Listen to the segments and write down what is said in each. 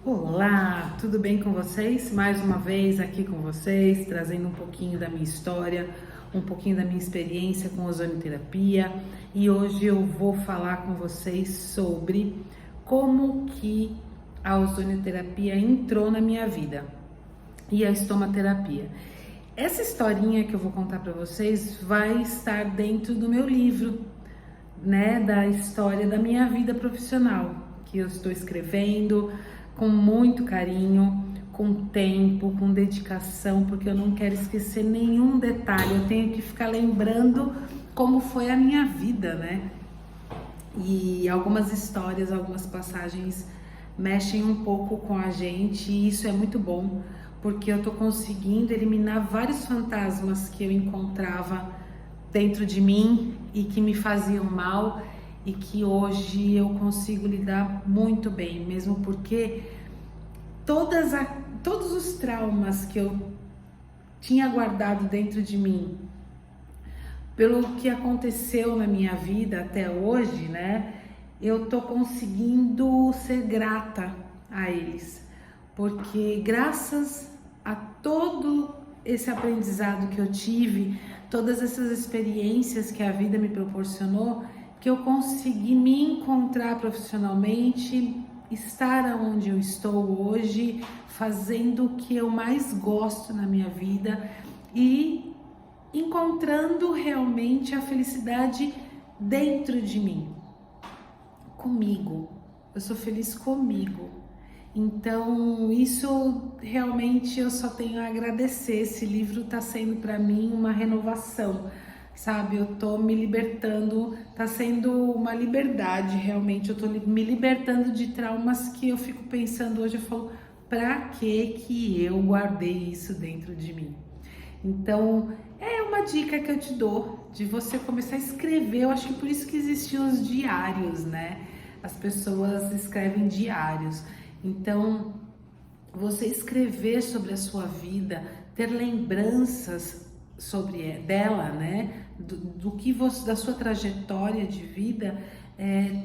Olá, tudo bem com vocês? Mais uma vez aqui com vocês, trazendo um pouquinho da minha história, um pouquinho da minha experiência com ozonioterapia. E hoje eu vou falar com vocês sobre como que a ozonioterapia entrou na minha vida e a estomaterapia. Essa historinha que eu vou contar para vocês vai estar dentro do meu livro, né, da história da minha vida profissional, que eu estou escrevendo com muito carinho, com tempo, com dedicação, porque eu não quero esquecer nenhum detalhe, eu tenho que ficar lembrando como foi a minha vida, né? E algumas histórias, algumas passagens mexem um pouco com a gente e isso é muito bom, porque eu tô conseguindo eliminar vários fantasmas que eu encontrava dentro de mim e que me faziam mal e que hoje eu consigo lidar muito bem, mesmo porque todos os traumas que eu tinha guardado dentro de mim, pelo que aconteceu na minha vida até hoje, né? Eu tô conseguindo ser grata a eles, porque graças a todo esse aprendizado que eu tive, todas essas experiências que a vida me proporcionou, que eu consegui me encontrar profissionalmente, estar onde eu estou hoje, fazendo o que eu mais gosto na minha vida e encontrando realmente a felicidade dentro de mim, comigo. Eu sou feliz comigo. Então, isso realmente eu só tenho a agradecer. Esse livro está sendo para mim uma renovação, sabe? Eu tô me libertando, tá sendo uma liberdade realmente. Eu tô me libertando de traumas que eu fico pensando hoje. Eu falo, pra que eu guardei isso dentro de mim? Então, é uma dica que eu te dou de você começar a escrever. Eu acho que por isso que existem os diários, né? As pessoas escrevem diários. Então, você escrever sobre a sua vida, ter lembranças sobre dela, né? Do que você, da sua trajetória de vida,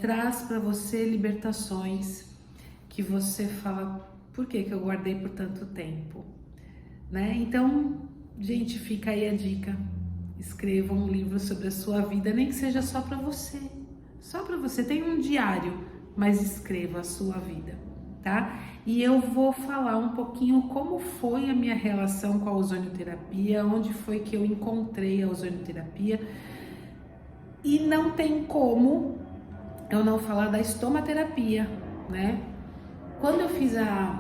traz para você libertações que você fala, por que eu guardei por tanto tempo, né? Então, gente, fica aí a dica. Escreva um livro sobre a sua vida, nem que seja só para você. Só para você. Tem um diário, mas escreva a sua vida, tá? E eu vou falar um pouquinho como foi a minha relação com a ozonioterapia, onde foi que eu encontrei a ozonioterapia. E não tem como eu não falar da estomaterapia, né? Quando eu fiz a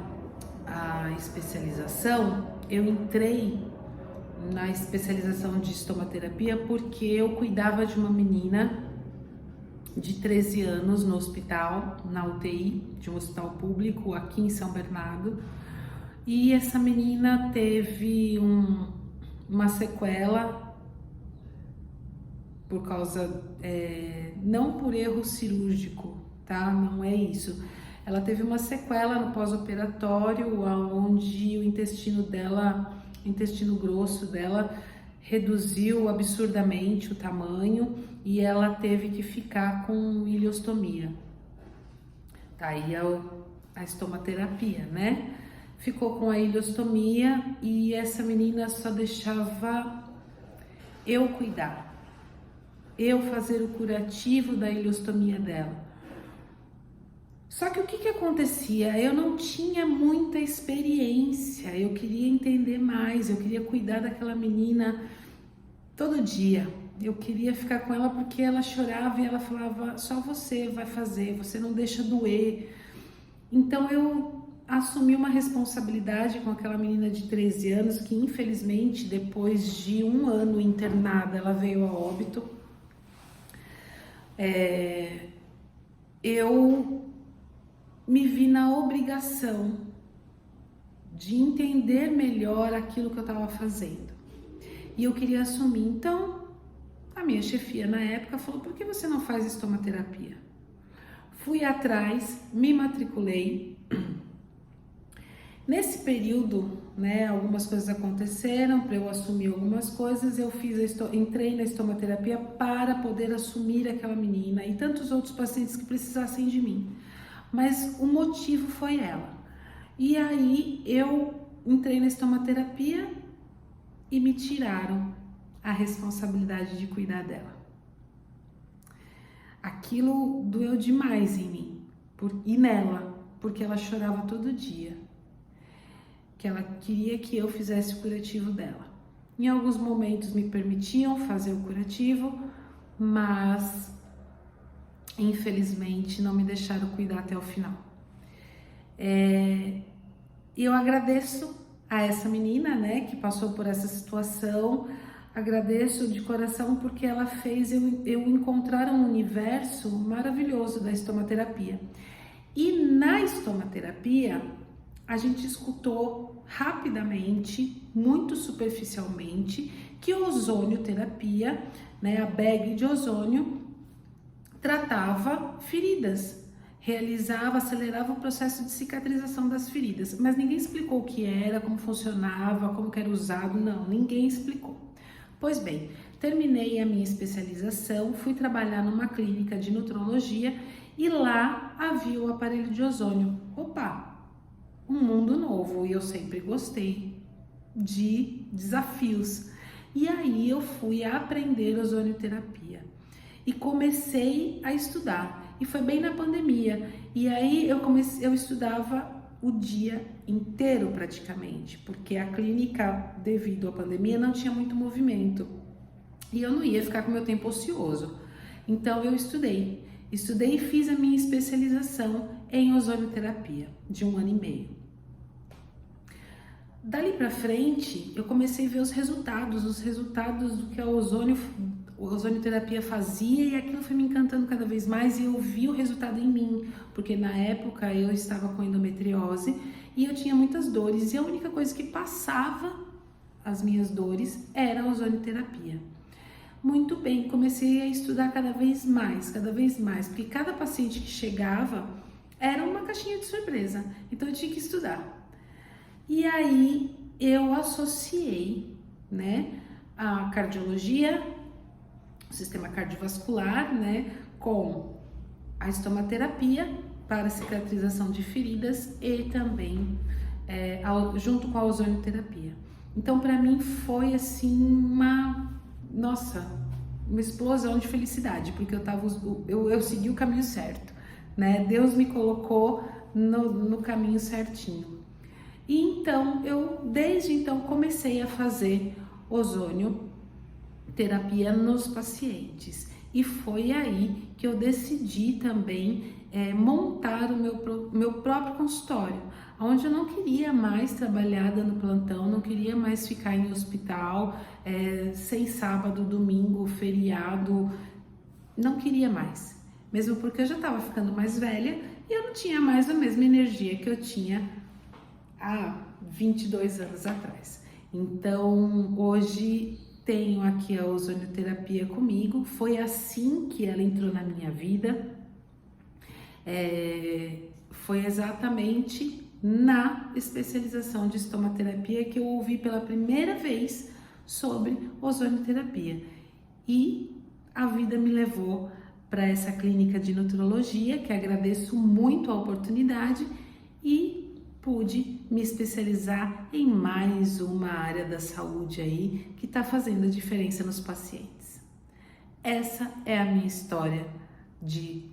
especialização, eu entrei na especialização de estomaterapia porque eu cuidava de uma menina de 13 anos no hospital, na UTI, de um hospital público aqui em São Bernardo. E essa menina teve uma sequela por causa, não por erro cirúrgico, tá? Não é isso. Ela teve uma sequela no pós-operatório, onde o intestino dela, o intestino grosso dela, reduziu absurdamente o tamanho e ela teve que ficar com ileostomia. Tá aí a estomaterapia, né? Ficou com a ileostomia e essa menina só deixava eu cuidar, eu fazer o curativo da ileostomia dela. Só que o que acontecia? Eu não tinha muita experiência, eu queria entender mais, eu queria cuidar daquela menina todo dia. Eu queria ficar com ela porque ela chorava e ela falava, só você vai fazer, você não deixa doer. Então eu assumi uma responsabilidade com aquela menina de 13 anos que infelizmente depois de um ano internada ela veio a óbito. Eu me vi na obrigação de entender melhor aquilo que eu estava fazendo. E eu queria assumir. Então, a minha chefia na época falou, por que você não faz estomaterapia? Fui atrás, me matriculei. Nesse período, né, algumas coisas aconteceram para eu assumir algumas coisas. Eu entrei na estomaterapia para poder assumir aquela menina e tantos outros pacientes que precisassem de mim. Mas o motivo foi ela. E aí eu entrei na estomaterapia e me tiraram a responsabilidade de cuidar dela. Aquilo doeu demais em mim e nela, porque ela chorava todo dia, que ela queria que eu fizesse o curativo dela. Em alguns momentos me permitiam fazer o curativo, mas infelizmente não me deixaram cuidar até o final. Eu agradeço a essa menina, né, que passou por essa situação, agradeço de coração porque ela fez eu encontrar um universo maravilhoso da estomaterapia. E na estomaterapia, a gente escutou rapidamente, muito superficialmente, que ozonioterapia, né, a bag de ozônio, tratava feridas, acelerava o processo de cicatrização das feridas, mas ninguém explicou o que era, como funcionava, como que era usado, não, ninguém explicou. Pois bem, terminei a minha especialização, fui trabalhar numa clínica de nutrologia e lá havia o aparelho de ozônio. Opa, um mundo novo, e eu sempre gostei de desafios. E aí eu fui aprender ozonioterapia e comecei a estudar. E foi bem na pandemia. E aí eu estudava o dia inteiro praticamente, porque a clínica, devido à pandemia, não tinha muito movimento. E eu não ia ficar com meu tempo ocioso. Então eu estudei e fiz a minha especialização em ozonioterapia de 1 ano e meio. Dali pra frente, eu comecei a ver os resultados do que a ozonioterapia fazia, e aquilo foi me encantando cada vez mais e eu vi o resultado em mim, porque na época eu estava com endometriose e eu tinha muitas dores e a única coisa que passava as minhas dores era a ozonioterapia. Muito bem, comecei a estudar cada vez mais, porque cada paciente que chegava era uma caixinha de surpresa, então eu tinha que estudar. E aí eu associei, né, a cardiologia, o sistema cardiovascular, né, com a estomaterapia para cicatrização de feridas e também junto com a ozonioterapia. Então, para mim foi assim uma explosão de felicidade, porque eu segui o caminho certo, né? Deus me colocou no caminho certinho. E então, desde então, comecei a fazer ozonioterapia nos pacientes. E foi aí que eu decidi também montar o meu próprio consultório, onde eu não queria mais trabalhar dando plantão, não queria mais ficar em hospital, sem sábado, domingo, feriado, não queria mais. Mesmo porque eu já estava ficando mais velha e eu não tinha mais a mesma energia que eu tinha há 22 anos atrás. Então, hoje tenho aqui a ozonioterapia comigo. Foi assim que ela entrou na minha vida. Foi exatamente na especialização de estomaterapia que eu ouvi pela primeira vez sobre ozonioterapia. E a vida me levou para essa clínica de nutrologia, que agradeço muito a oportunidade, e pude me especializar em mais uma área da saúde aí que está fazendo a diferença nos pacientes. Essa é a minha história de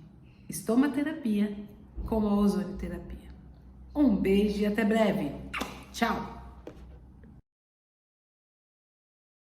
estomaterapia com a ozonioterapia. Um beijo e até breve. Tchau!